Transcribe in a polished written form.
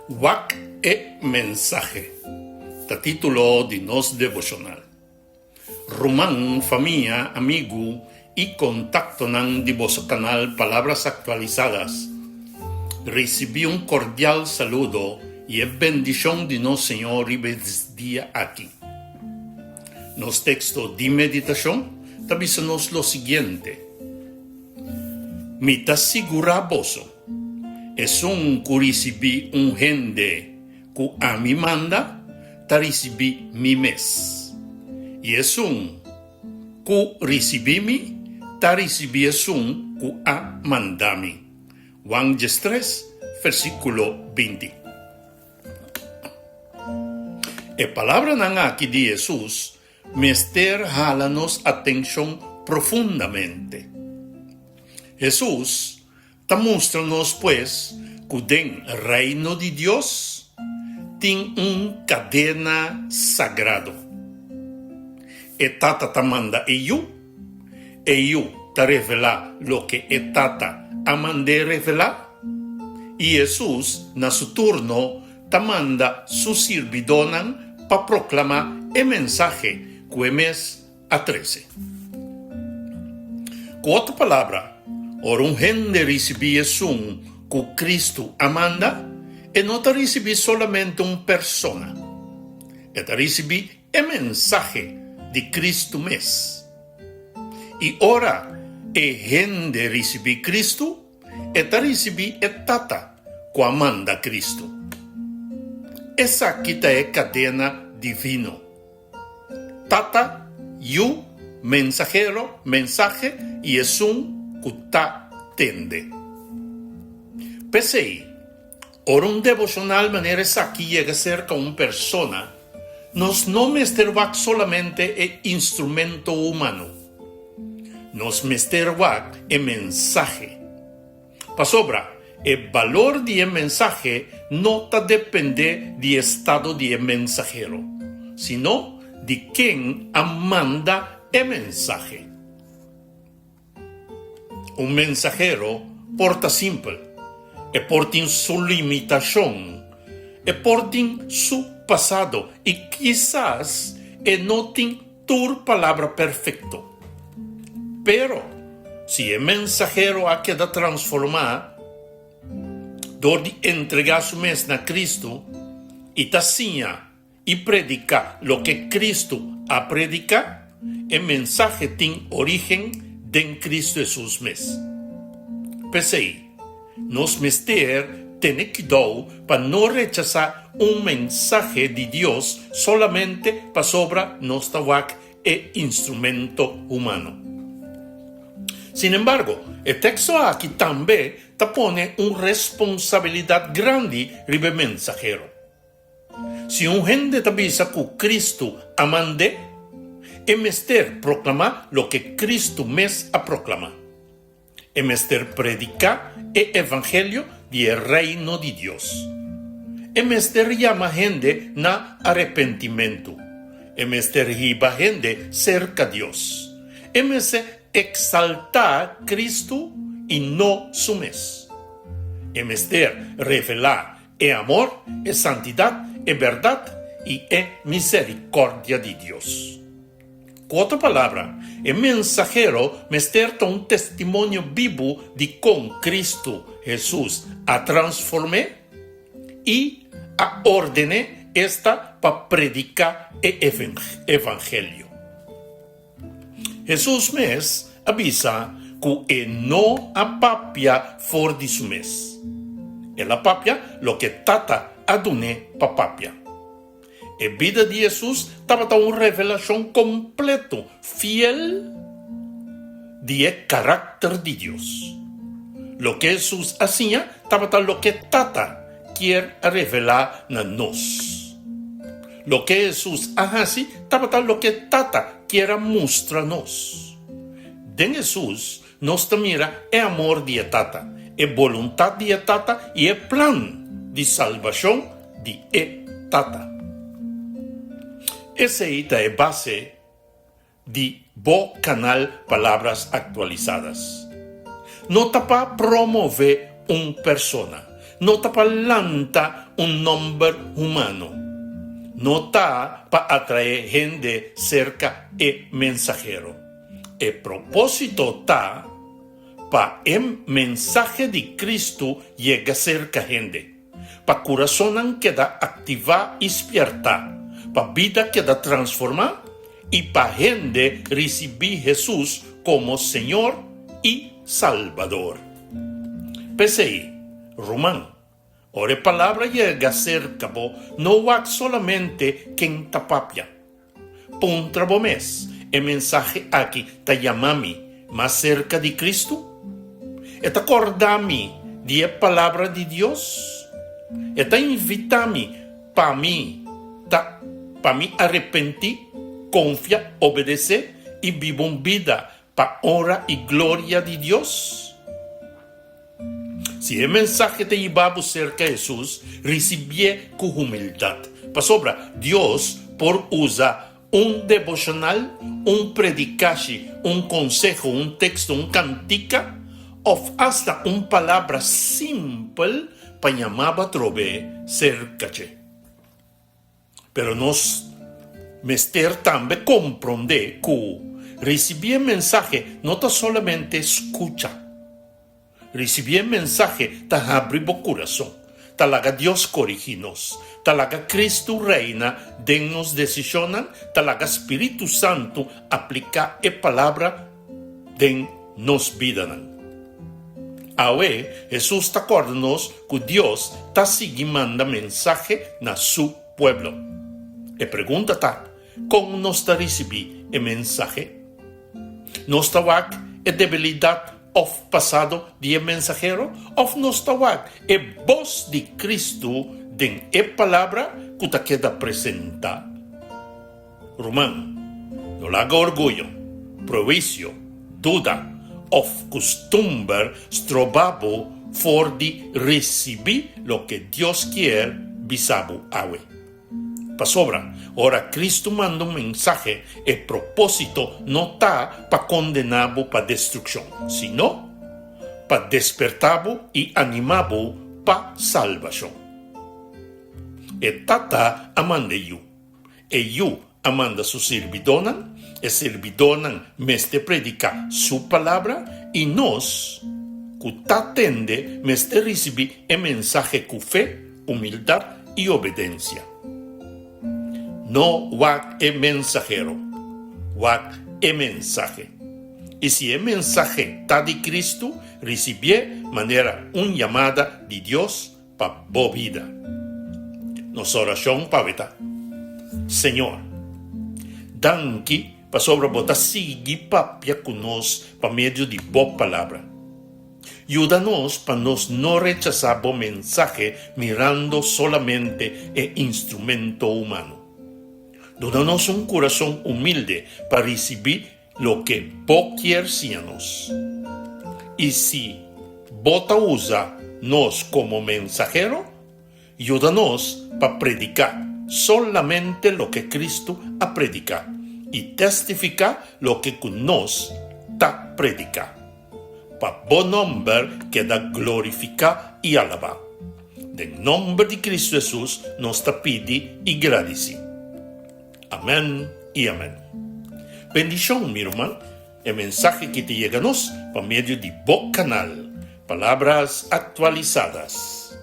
Wak e mensaje. Ta titulo di nos devocional. Rumang, familia, amigo y contacto ng divoso canal Palabras Actualizadas. Recibí un cordial saludo y bendición de nos Señor ibes día aquí. Nos texto de meditación tabisanos lo siguiente. Mita siguraboso. Es un curisibi un gente que a mi manda, tarisibi mi mes. Y es un que recibimi, tarisibi es un que a mandami. Juan 3, versículo 20. E palabra nang aquí de Jesús, mester jalanos atención profundamente. Jesús muéstranos pues que den reino de Dios tiene una cadena sagrado. Etata te manda e yo te revela lo que etata amande revelar, y Jesús na su turno te manda su sirvidonan para proclamar el mensaje que mes a 13. Con otra palabra, or un gente recibe un que Cristo amanda e no te recibe solamente una persona. E te recibe el mensaje de Cristo mes. Y ora e gente recibe Cristo e te recibe e tata que amanda Cristo. Esa quita es cadena divino. Tata, yo, mensajero, mensaje y es un ta tende. Pese or un devocional manera aquí llega cerca a una persona, nos no mesterwak solamente el instrumento humano, nos mesterwak el mensaje. Pasobra, el valor del mensaje no ta depende del estado del mensajero, sino de quien amanda el mensaje. Un mensajero porta simple, e porta su limitación, e porta su pasado, y quizás no tiene tu palabra perfecto. Pero, si el mensajero ha quedado transformado, donde entregar su mes a Cristo, y tasia y predica lo que Cristo ha predicado, el mensaje tiene origen en Cristo Jesús mes. Pese nos mester tener cuidado para no rechazar un mensaje de Dios solamente para sobra nuestra wak e instrumento humano. Sin embargo, el texto aquí también te pone una responsabilidad grande ribe mensajero. Si un gente te avisa que Cristo amande, es mester proclamar lo que Cristo mes a proclamar. Es mester predicar el evangelio del reino de Dios. Es mester llama gente na arrepentimiento. Es mester jiba gente cerca a Dios. Es mester exaltar Cristo y no su mes. Es mester revelar el amor, el santidad, el verdad y el misericordia de Dios. Con otra palabra, el mensajero mesterta un testimonio vivo de cómo Cristo Jesús a transformé y a ordené esta para predicar el evangelio. Jesús mes avisa que no apapia for de su mes. El apapia lo que tata adune papapia. La vida de Jesús estaba una revelación completo, fiel del carácter de Dios. Lo que Jesús hacía estaba lo que Tata quiere revelar a nos. Lo que Jesús hace estaba lo que Tata quiere mostrarnos. De Jesús nos mira el amor de Tata, la voluntad de Tata y el plan de salvación de Tata. Esa es la base de Bo Canal Palabras Actualizadas. No tapa promover una persona, no ta palanta un nombre humano. No ta pa atraer gente cerca e mensajero. El propósito ta pa el mensaje de Cristo llega cerca gente. Pa corazón queda activa y despierta. Pa vida queda transformada y pa gente recibir Jesús como Señor y Salvador. PCI, Román. Ore palabra llega cerca bo, no va solamente quien tapapia. Puntra mes, el mensaje aquí te llamami más cerca de Cristo. Eta acordami de la palabra de Dios. Eta invitami pa mí arrepentir, confia, obedecer y vivo una vida pa honra y gloria de Dios. Si el mensaje te llevaba cerca de Jesús, recibí con humildad. Pa sobra, Dios por usar un devocional, un predicaje, un consejo, un texto, un cantica, o hasta una palabra simple para llamar a trove cerca. Pero nos mester también comprende que recibir el mensaje no ta solamente escucha. Recibir el mensaje ta abre el corazón. Ta laga Dios corriginos. Ta laga Cristo reina dennos decisionan. Ta laga Espíritu Santo aplica la palabra den nos vidanan. Ahora Jesús ta acorda-nos que Dios ta sigue manda mensaje na su pueblo. E pregunta ta, como nos ta recibir el mensaje? Nos ta wak e debilidad of pasado de mensajero, of nos ta wak e voz de Cristo den e palabra que ta queda presenta. Román, no laga orgullo, provicio, duda, of costumbre strobabo for de recibir lo que Dios quiere bisabo awe. Pa sobra, ora Cristo manda un mensaje, el propósito no está pa condenarlo pa destrucción, sino pa despertarlo y animarlo pa salvación. El tata amanda yu, e yu amanda su servidonan, e servidonan meste predica su palabra, y nos, que atende meste recibir el mensaje con fe, humildad y obediencia. No wak el mensajero, wak el mensaje. Y si el mensaje está de Cristo, recibir manera una llamada de Dios para bo vida. Nos oración paveta. Señor, danki para sobre bota seguir papia con nos para medio de bo palabra. Ayúdanos para nos no rechazar bo mensaje mirando solamente el instrumento humano. Dónanos un corazón humilde para recibir lo que vos quieres. Y si vos usa nos como mensajero, ayúdanos para predicar solamente lo que Cristo ha predicado y testificar lo que con nos está predicado. Para buen nombre queda glorificar y alabar. En nombre de Cristo Jesús nos te pide y agradece. Amén y amén. Bendición, mi hermano. El mensaje que te llega por medio de Boc Canal. Palabras actualizadas.